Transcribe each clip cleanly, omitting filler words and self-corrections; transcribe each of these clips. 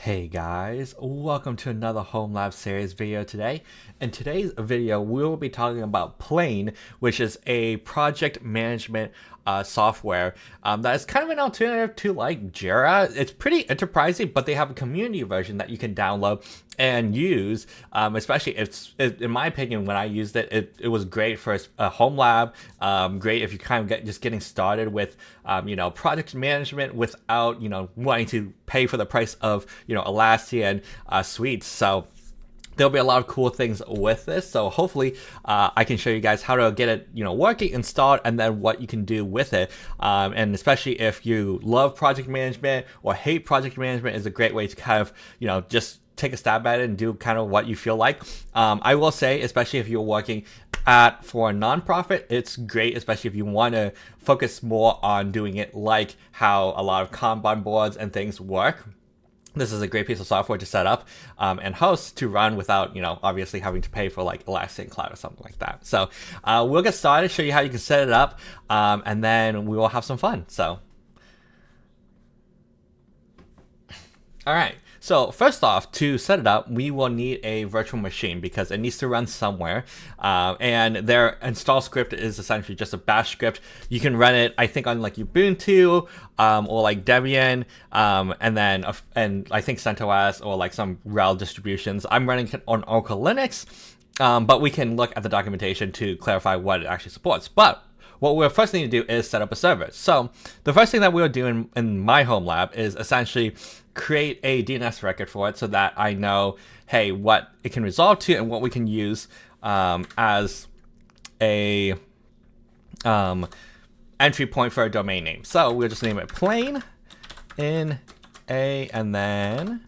Hey guys, welcome to another Home Lab series video today. In today's video, we'll be talking about Plane, which is a project management software that is kind of an alternative to like Jira. It's pretty enterprising, but they have a community version that you can download and use, especially in my opinion, when I used it, it was great for a home lab, great if you kind of just getting started with, project management without, wanting to pay for the price of, Atlassian suites. So there'll be a lot of cool things with this. So hopefully I can show you guys how to get it, working, installed, and then what you can do with it. And especially if you love project management or hate project management, is a great way to kind of, just take a stab at it and do kind of what you feel like. I will say, especially if you're working for a nonprofit, it's great, especially if you want to focus more on doing it like how a lot of kanban boards and things work. This is a great piece of software to set up and host to run without, obviously having to pay for like Atlassian Cloud or something like that. So we'll get started, show you how you can set it up, and then we will have some fun. So, all right. So first off, to set it up, we will need a virtual machine because it needs to run somewhere. And their install script is essentially just a bash script. You can run it, I think, on like Ubuntu or like Debian, and I think CentOS or like some RHEL distributions. I'm running it on Oracle Linux, but we can look at the documentation to clarify what it actually supports. But what we'll first need to do is set up a server. So the first thing that we'll do in my home lab is essentially create a DNS record for it so that I know, hey, what it can resolve to and what we can use as a entry point for a domain name. So we'll just name it plain in a and then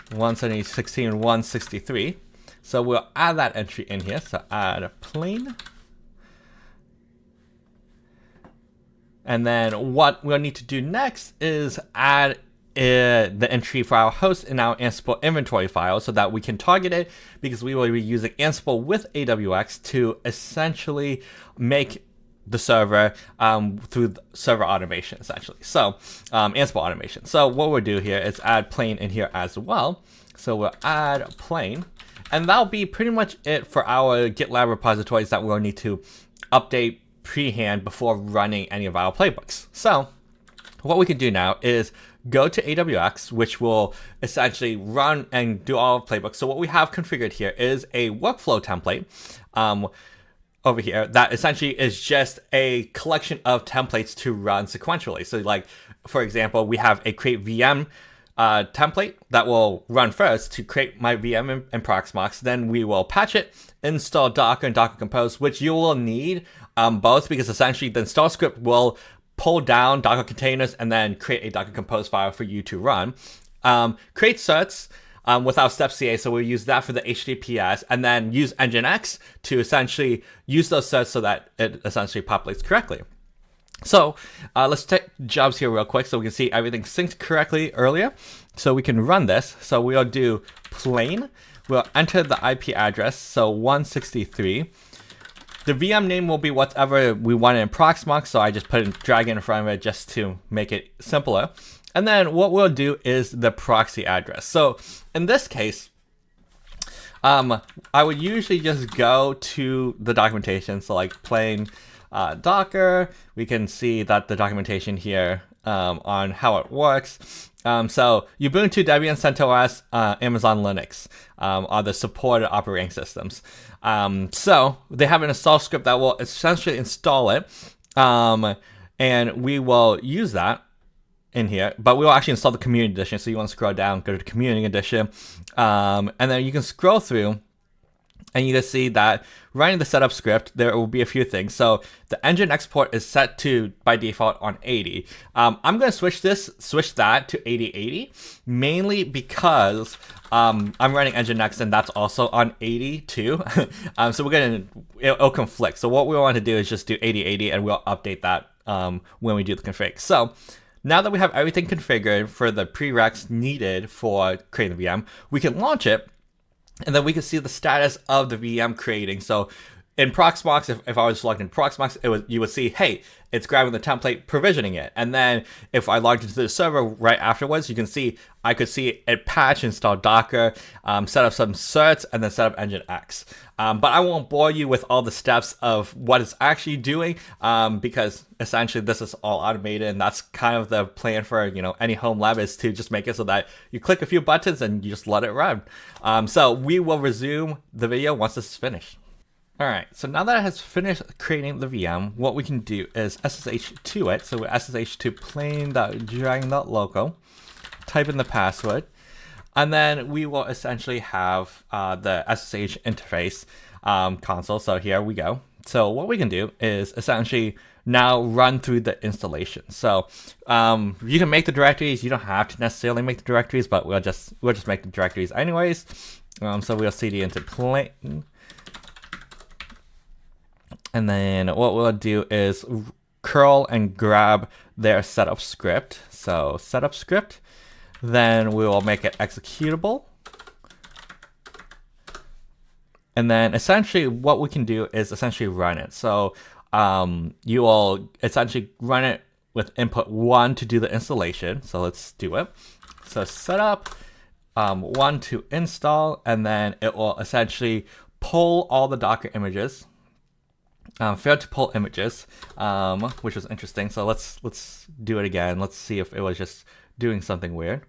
172.16.163. So we'll add that entry in here. So add plain. And then what we'll need to do next is add the entry for our host in our Ansible inventory file so that we can target it, because we will be using Ansible with AWX to essentially make the server through server automation, essentially. So Ansible automation. So what we'll do here is add plain in here as well. So we'll add plain, and that'll be pretty much it for our GitLab repositories that we'll need to update pre-hand before running any of our playbooks. So what we can do now is go to AWX, which will essentially run and do all playbooks. So what we have configured here is a workflow template over here that essentially is just a collection of templates to run sequentially. So like, for example, we have a create VM template that will run first to create my VM in Proxmox. Then we will patch it, install Docker and Docker Compose, which you will need both, because essentially the install script will pull down Docker containers and then create a Docker Compose file for you to run. Create certs without step CA, so we'll use that for the HTTPS, and then use Nginx to essentially use those certs so that it essentially populates correctly. So let's take jobs here real quick so we can see everything synced correctly earlier. So we can run this. So we'll do plain. We'll enter the IP address, so 163. The VM name will be whatever we want in Proxmox, so I just drag it in front of it just to make it simpler. And then what we'll do is the proxy address. So in this case, I would usually just go to the documentation. So like plain Docker, we can see that the documentation here on how it works. So Ubuntu, Debian, CentOS, Amazon Linux are the supported operating systems. So they have an install script that will essentially install it, and we will use that in here, but we will actually install the community edition. So you want to scroll down, go to the community edition, and then you can scroll through, and you can see that running the setup script, there will be a few things. So the engine export is set to, by default, on 80. I'm going to switch that to 8080, mainly because I'm running Nginx and that's also on 80 too. So it'll conflict. So what we want to do is just do 8080, and we'll update that when we do the config. So now that we have everything configured for the prereqs needed for creating the VM, we can launch it. And then we can see the status of the VM creating. So in Proxmox, if I was logged in Proxmox, you would see, hey, it's grabbing the template, provisioning it. And then if I logged into the server right afterwards, you can see, I could see it patch, install Docker, set up some certs, and then set up Nginx. But I won't bore you with all the steps of what it's actually doing, because essentially this is all automated, and that's kind of the plan for, any home lab, is to just make it so that you click a few buttons and you just let it run. So we will resume the video once this is finished. Alright, so now that it has finished creating the VM, what we can do is SSH to it. So we SSH to plain.dragon.local, type in the password, and then we will essentially have the SSH interface console. So here we go. So what we can do is essentially now run through the installation. So you can make the directories. You don't have to necessarily make the directories, but we'll just make the directories anyways. So we'll cd into plain. And then what we'll do is curl and grab their setup script. So setup script, then we will make it executable. And then essentially what we can do is essentially run it. So you will essentially run it with input 1 to do the installation. So let's do it. So setup 1 to install, and then it will essentially pull all the Docker images. Failed to pull images, which was interesting. So let's do it again. Let's see if it was just doing something weird.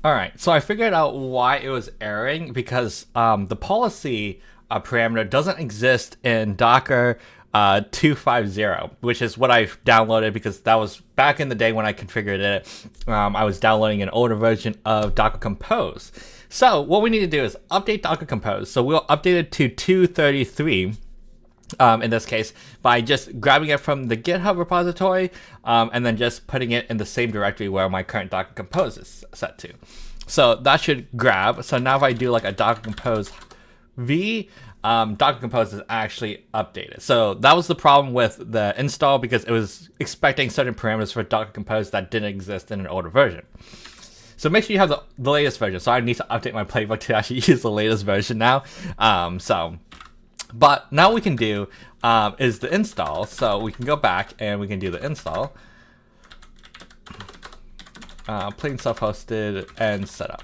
All right, so I figured out why it was erroring, because the policy parameter doesn't exist in Docker 250, which is what I downloaded, because that was back in the day when I configured it. I was downloading an older version of Docker Compose. So what we need to do is update Docker Compose. So we'll update it to 233. In this case, by just grabbing it from the GitHub repository, and then just putting it in the same directory where my current Docker Compose is set to. So that should grab. So now if I do like a Docker Compose v, Docker Compose is actually updated. So that was the problem with the install, because it was expecting certain parameters for Docker Compose that didn't exist in an older version. So make sure you have the latest version. So I need to update my playbook to actually use the latest version now. But now what we can do is the install. So we can go back and we can do the install. Plain self-hosted and setup.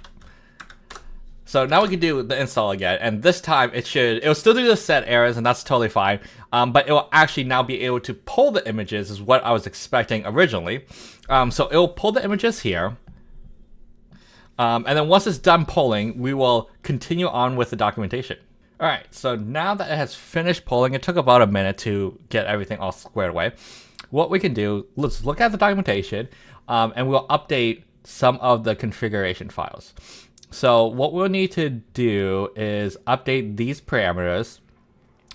So now we can do the install again, and this time it will still do the set errors, and that's totally fine. But it will actually now be able to pull the images, is what I was expecting originally. So it will pull the images here. And then once it's done pulling, we will continue on with the documentation. All right, so now that it has finished pulling, it took about a minute to get everything all squared away. What we can do, let's look at the documentation, and we'll update some of the configuration files. So what we'll need to do is update these parameters.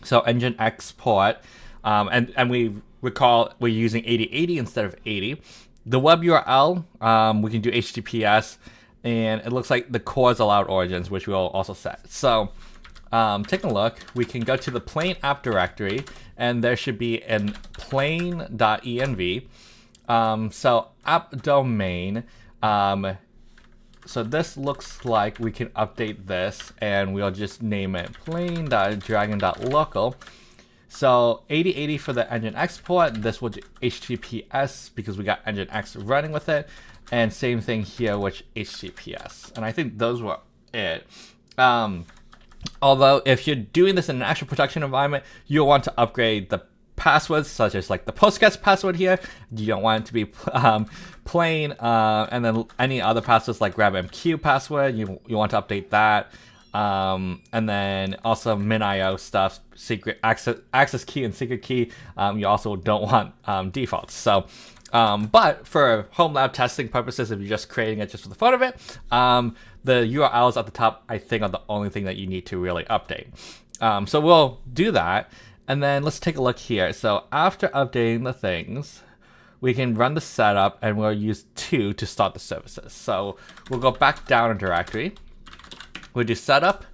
So Nginx port, and we recall we're using 8080 instead of 80. The web URL, we can do HTTPS, and it looks like the cores allowed origins, which we'll also set. So taking a look, we can go to the plain app directory, and there should be an plain.env. So app domain, so this looks like we can update this, and we'll just name it plain.dragon.local. So 8080 for the Nginx port, this will do HTTPS because we got Nginx running with it, and same thing here with HTTPS. And I think those were it. Although if you're doing this in an actual production environment, you'll want to upgrade the passwords, such as like the Postgres password here. You don't want it to be plain, and then any other passwords like GrabMQ password, you want to update that. And then also min.io stuff, secret access key and secret key, you also don't want defaults. So, but for home lab testing purposes, if you're just creating it just for the fun of it, the URLs at the top, I think, are the only thing that you need to really update. So we'll do that. And then let's take a look here. So after updating the things, we can run the setup, and we'll use 2 to start the services. So we'll go back down a directory. We'll do setup,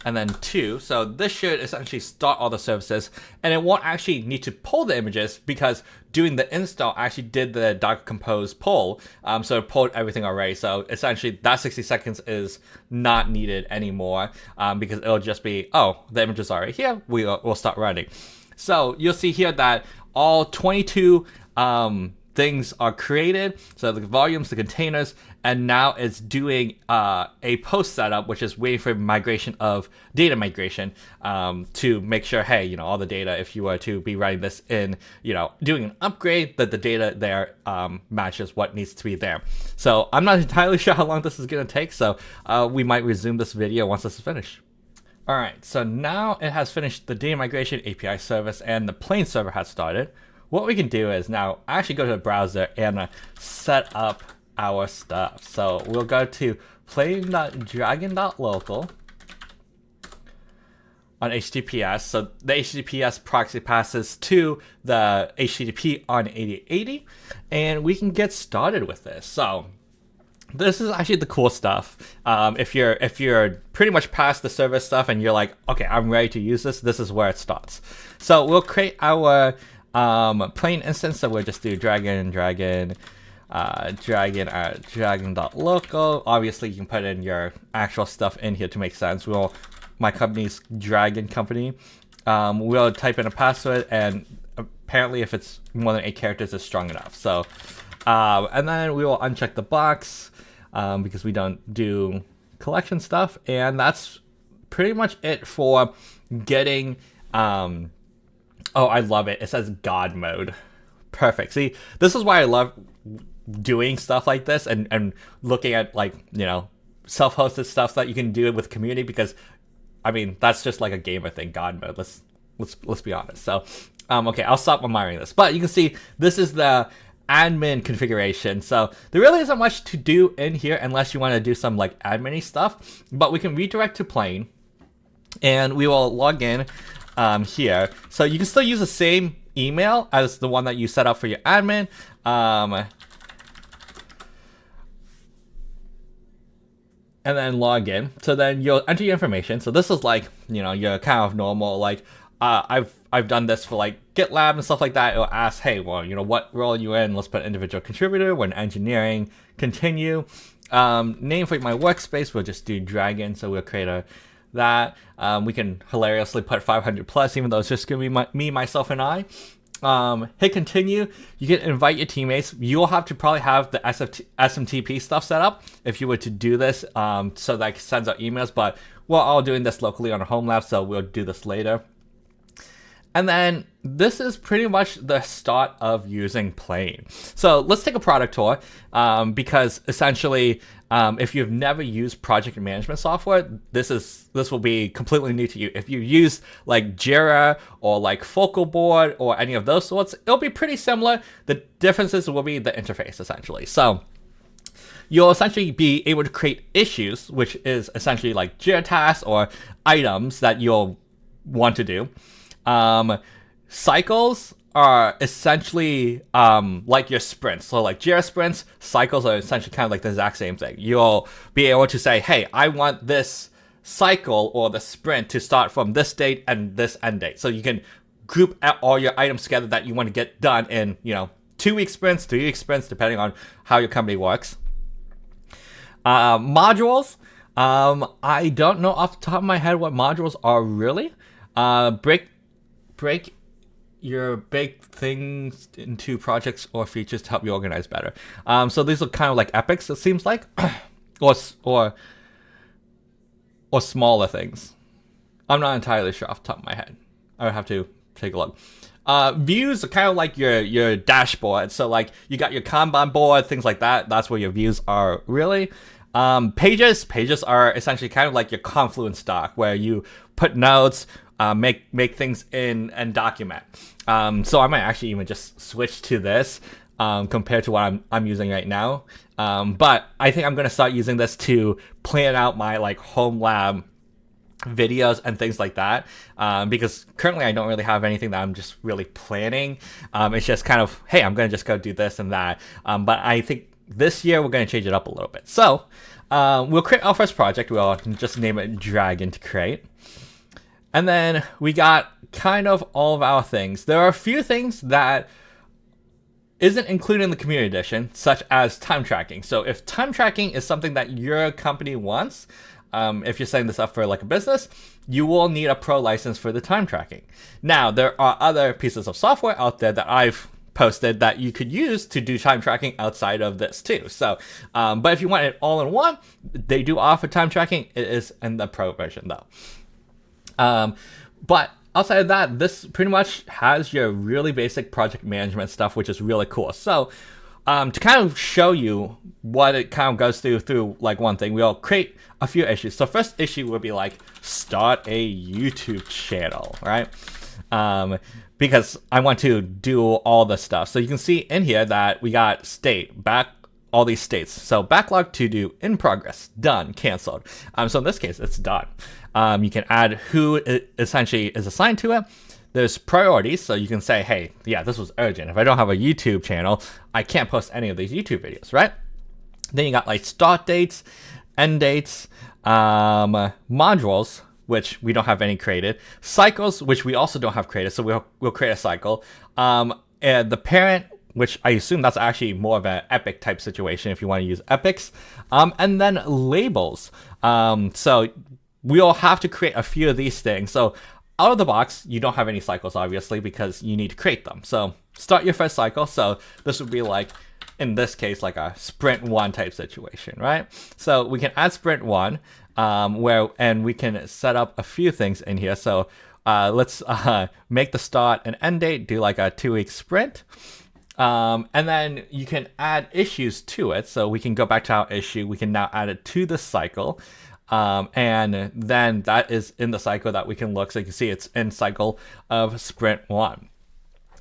and then 2. So this should essentially start all the services, and it won't actually need to pull the images because doing the install actually did the Docker Compose pull. So it pulled everything already. So essentially that 60 seconds is not needed anymore because it'll just be, oh, the images are right here. We'll start running. So you'll see here that all 22 things are created. So the volumes, the containers, and now it's doing a post setup, which is waiting for data migration to make sure, hey, all the data, if you were to be running this in, doing an upgrade, that the data there matches what needs to be there. So I'm not entirely sure how long this is going to take. So we might resume this video once this is finished. All right, so now it has finished the data migration API service and the plain server has started. What we can do is now actually go to the browser and set up our stuff. So we'll go to plain.dragon.local on HTTPS. So the HTTPS proxy passes to the HTTP on 8080, and we can get started with this. So this is actually the cool stuff. If you're pretty much past the service stuff and you're like, okay, I'm ready to use this, this is where it starts. So we'll create our plain instance. So we'll just do dragon at dragon.local. Obviously you can put in your actual stuff in here to make sense. My company's Dragon Company. We'll type in a password, and apparently if it's more than 8 characters, it's strong enough. So and then we will uncheck the box because we don't do collection stuff, and that's pretty much it for getting oh, I love it. It says God mode. Perfect. See, this is why I love doing stuff like this and looking at, like, self-hosted stuff that you can do with community, because I mean, that's just like a gamer thing, God mode. Let's be honest. So okay, I'll stop admiring this. But you can see this is the admin configuration. So there really isn't much to do in here unless you want to do some like admin-y stuff. But we can redirect to plain, and we will log in here. So you can still use the same email as the one that you set up for your admin. And then log in. So then you'll enter your information. So this is like, your kind of normal, like, I've done this for like GitLab and stuff like that. It'll ask, hey, well, what role are you in? Let's put individual contributor. We're in engineering. Continue. Name for my workspace, we'll just do Dragon. So we'll create that. We can hilariously put 500 plus, even though it's just gonna be me, myself, and I. Hit continue. You can invite your teammates. You'll have to probably have the SMTP stuff set up if you were to do this, so that it sends out emails, but we're all doing this locally on a home lab, so we'll do this later. And then this is pretty much the start of using Plain. So let's take a product tour, because essentially, if you've never used project management software, this will be completely new to you. If you use like Jira or like Focal Board or any of those sorts, it'll be pretty similar. The differences will be the interface, essentially. So you'll essentially be able to create issues, which is essentially like Jira tasks or items that you'll want to do. Cycles are essentially like your sprints. So like Jira sprints, cycles are essentially kind of like the exact same thing. You'll be able to say, hey, I want this cycle or the sprint to start from this date and this end date. So you can group all your items together that you want to get done in, 2-week sprints, 3-week sprints, depending on how your company works. Modules. I don't know off the top of my head what modules are really. Break your big things into projects or features to help you organize better. So these are kind of like epics, it seems like, or smaller things. I'm not entirely sure off the top of my head. I would have to take a look. Views are kind of like your dashboard. So like you got your Kanban board, things like that. That's where your views are really. Pages are essentially kind of like your Confluence doc, where you put notes, make things in and document. So I might actually even just switch to this compared to what I'm using right now. But I think I'm gonna start using this to plan out my like home lab videos and things like that, because currently I don't really have anything that I'm just really planning. It's just kind of, hey, I'm gonna just go do this and that. But I think this year we're going to change it up a little bit. So we'll create our first project. We'll just name it Dragon to create. And then we got kind of all of our things. There are a few things that isn't included in the community edition, such as time tracking. So if time tracking is something that your company wants, if you're setting this up for like a business, you will need a pro license for the time tracking. Now, there are other pieces of software out there that I've posted that you could use to do time tracking outside of this too. So, but if you want it all in one, they do offer time tracking. It is in the pro version though. But outside of that, this pretty much has your really basic project management stuff, which is really cool. So to kind of show you what it kind of goes through like one thing, we'll create a few issues. So first issue would be like start a YouTube channel, right? Because I want to do all the stuff. So you can see in here that we got all these states. So backlog to do, in progress, done, canceled. So in this case, it's done. You can add who essentially is assigned to it. There's priorities, so you can say, hey, yeah, this was urgent. If I don't have a YouTube channel, I can't post any of these YouTube videos, right? Then you got like start dates, end dates, modules, which we don't have any created, cycles, which we also don't have created, so we'll create a cycle, and the parent, which I assume that's actually more of an epic type situation if you want to use epics, and then labels. So we'll have to create a few of these things. So out of the box, you don't have any cycles, obviously, because you need to create them. So start your first cycle. So this would be like, in this case, like a sprint 1 type situation, right? So we can add sprint 1, and we can set up a few things in here. So let's make the start and end date, do like a 2-week sprint. And then you can add issues to it. So we can go back to our issue. We can now add it to the cycle. And then that is in the cycle that we can look. So you can see it's in cycle of sprint 1.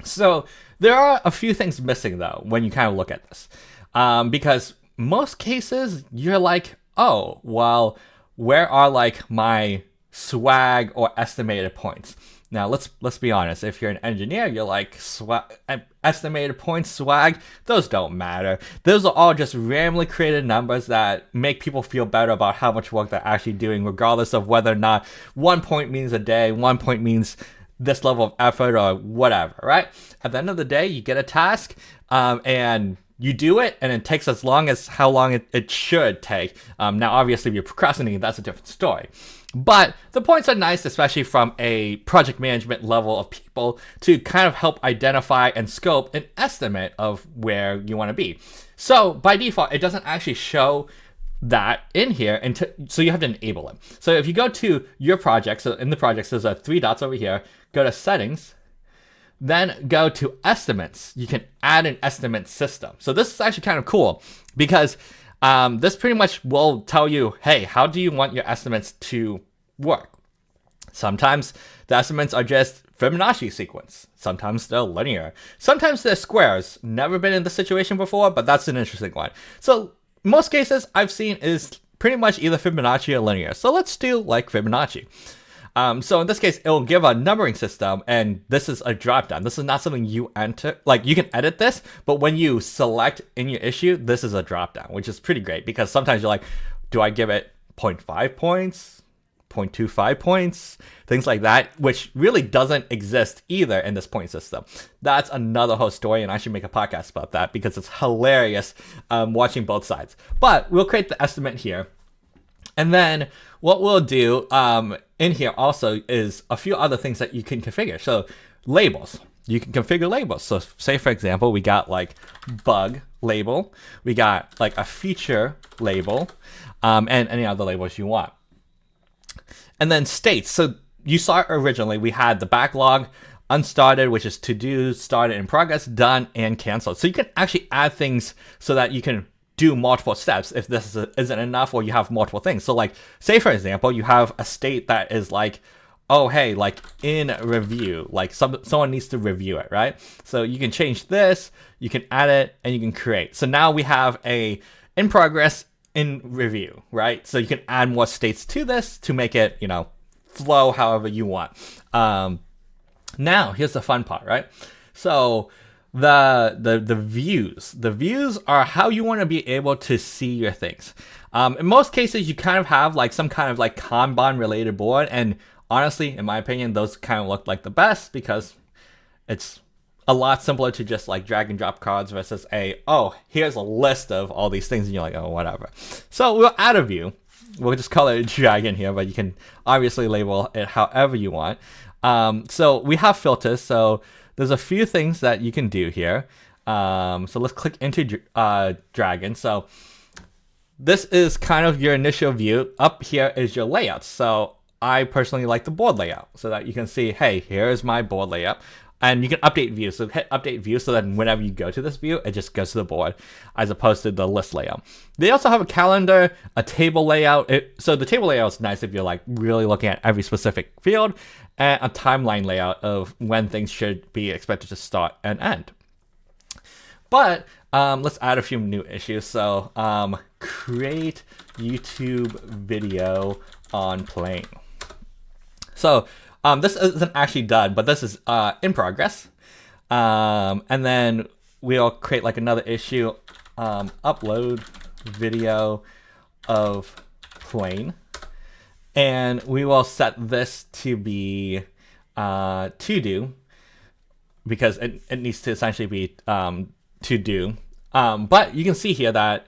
So there are a few things missing though when you kind of look at this, because most cases you're like, oh, well, where are like my swag or estimated points? Now let's be honest. If you're an engineer, you're like estimated points, swag. Those don't matter. Those are all just randomly created numbers that make people feel better about how much work they're actually doing, regardless of whether or not 1 point means a day, 1 point means this level of effort or whatever. Right? At the end of the day, you get a task, and you do it, and it takes as long as how long it should take. Now, obviously, if you're procrastinating, that's a different story. But the points are nice, especially from a project management level of people, to kind of help identify and scope an estimate of where you want to be. So by default, it doesn't actually show that in here, so you have to enable it. So if you go to your project, so in the projects, there's 3 dots over here, go to settings, then go to estimates. You can add an estimate system. So this is actually kind of cool because this pretty much will tell you, hey, how do you want your estimates to work? Sometimes the estimates are just Fibonacci sequence. Sometimes they're linear. Sometimes they're squares. Never been in this situation before, but that's an interesting one. So most cases I've seen is pretty much either Fibonacci or linear. So let's do like Fibonacci. So in this case, it'll give a numbering system, and this is a dropdown. This is not something you enter. Like, you can edit this, but when you select in your issue, this is a dropdown, which is pretty great because sometimes you're like, do I give it 0.5 points, 0.25 points, things like that, which really doesn't exist either in this point system. That's another whole story, and I should make a podcast about that because it's hilarious watching both sides. But we'll create the estimate here. And then what we'll do in here also is a few other things that you can configure. So labels, you can configure labels. So say, for example, we got like bug label, we got like a feature label, and any other labels you want. And then states. So you saw originally we had the backlog, unstarted, which is to do, started, in progress, done, and canceled. So you can actually add things so that you can do multiple steps if this isn't enough or you have multiple things. So like, say for example, you have a state that is like, oh, hey, like in review, like someone needs to review it, right? So you can change this, you can add it, and you can create. So now we have a in progress, in review, right? So you can add more states to this to make it, flow however you want. Now, here's the fun part, right? So the views. The views are how you want to be able to see your things. In most cases, you kind of have like some kind of like kanban related board, and honestly, in my opinion, those kind of look like the best because it's a lot simpler to just like drag and drop cards versus here's a list of all these things, and you're like, oh, whatever. So we'll add a view. We'll just call it dragon here, but you can obviously label it however you want. So we have filters. So there's a few things that you can do here. So let's click into dragon. So this is kind of your initial view. Up here is your layout. So I personally like the board layout so that you can see, hey, here's my board layout. And you can update view. So hit update view so that whenever you go to this view, it just goes to the board as opposed to the list layout. They also have a calendar, a table layout. So the table layout is nice if you're like really looking at every specific field, and a timeline layout of when things should be expected to start and end. But let's add a few new issues. So create YouTube video on plane. So this isn't actually done, but this is in progress. And then we'll create like another issue, upload video of plane. And we will set this to be to do because it needs to essentially be to do. But you can see here that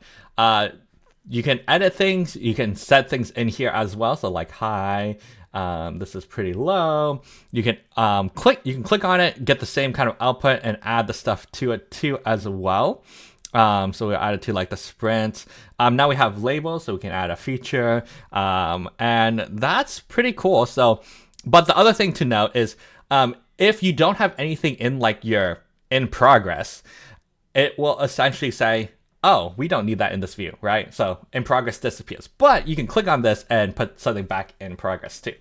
you can edit things, you can set things in here as well. So like hi. This is pretty low. You can click on it, get the same kind of output, and add the stuff to it too as well. So we added to like the sprints. Now we have labels, so we can add a feature, and that's pretty cool. So, but the other thing to note is, if you don't have anything in like your in progress, it will essentially say, oh, we don't need that in this view, right? So in progress disappears, but you can click on this and put something back in progress too.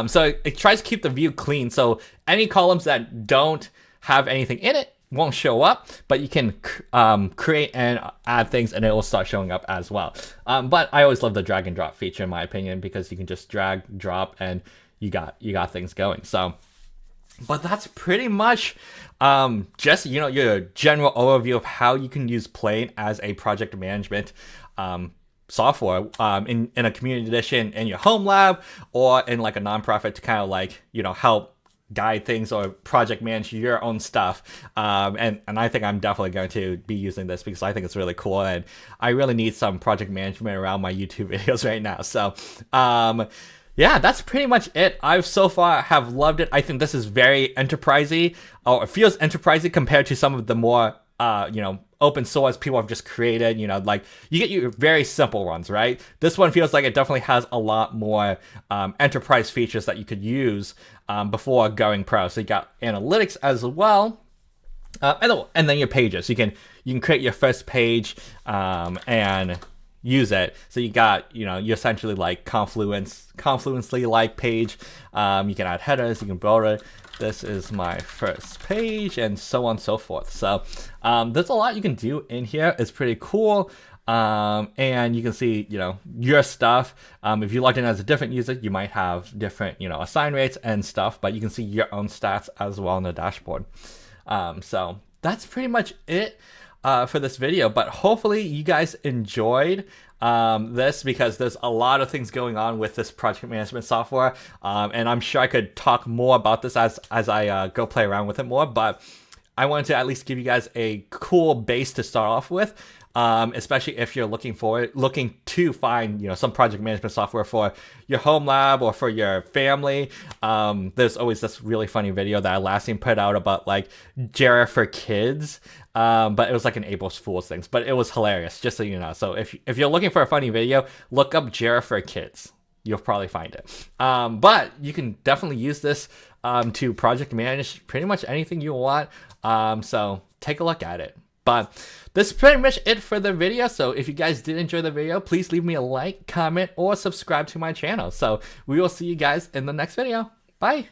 So it tries to keep the view clean. So any columns that don't have anything in it won't show up, but you can create and add things and it will start showing up as well. But I always love the drag and drop feature in my opinion, because you can just drag, drop, and you got things going. So, but that's pretty much just, your general overview of how you can use Plane as a project management software in a community edition in your home lab or in like a nonprofit to kind of like, help guide things or project manage your own stuff. And I think I'm definitely going to be using this because I think it's really cool and I really need some project management around my YouTube videos right now. So, yeah, that's pretty much it. I've so far have loved it. I think this is very enterprisey, or it feels enterprisey compared to some of the more, open source people have just created. Like you get your very simple ones, right? This one feels like it definitely has a lot more enterprise features that you could use before going pro. So you got analytics as well, and then your pages. You can create your first page and use it. So you got, you essentially like Confluence-ly like page. You can add headers, you can build it. This is my first page and so on and so forth. So there's a lot you can do in here. It's pretty cool. And you can see, your stuff. If you logged in as a different user, you might have different, assign rates and stuff, but you can see your own stats as well in the dashboard. So that's pretty much it for this video, but hopefully you guys enjoyed this because there's a lot of things going on with this project management software, and I'm sure I could talk more about this as I go play around with it more, but I wanted to at least give you guys a cool base to start off with, especially if you're looking to find some project management software for your home lab or for your family. There's always this really funny video that Atlassian put out about like Jira for kids, but it was like an April Fool's things, but it was hilarious, just so you know. So if you're looking for a funny video, look up Jira for kids. You'll probably find it. But you can definitely use this to project manage pretty much anything you want. So take a look at it. But this is pretty much it for the video. So if you guys did enjoy the video, please leave me a like, comment, or subscribe to my channel. So we will see you guys in the next video. Bye.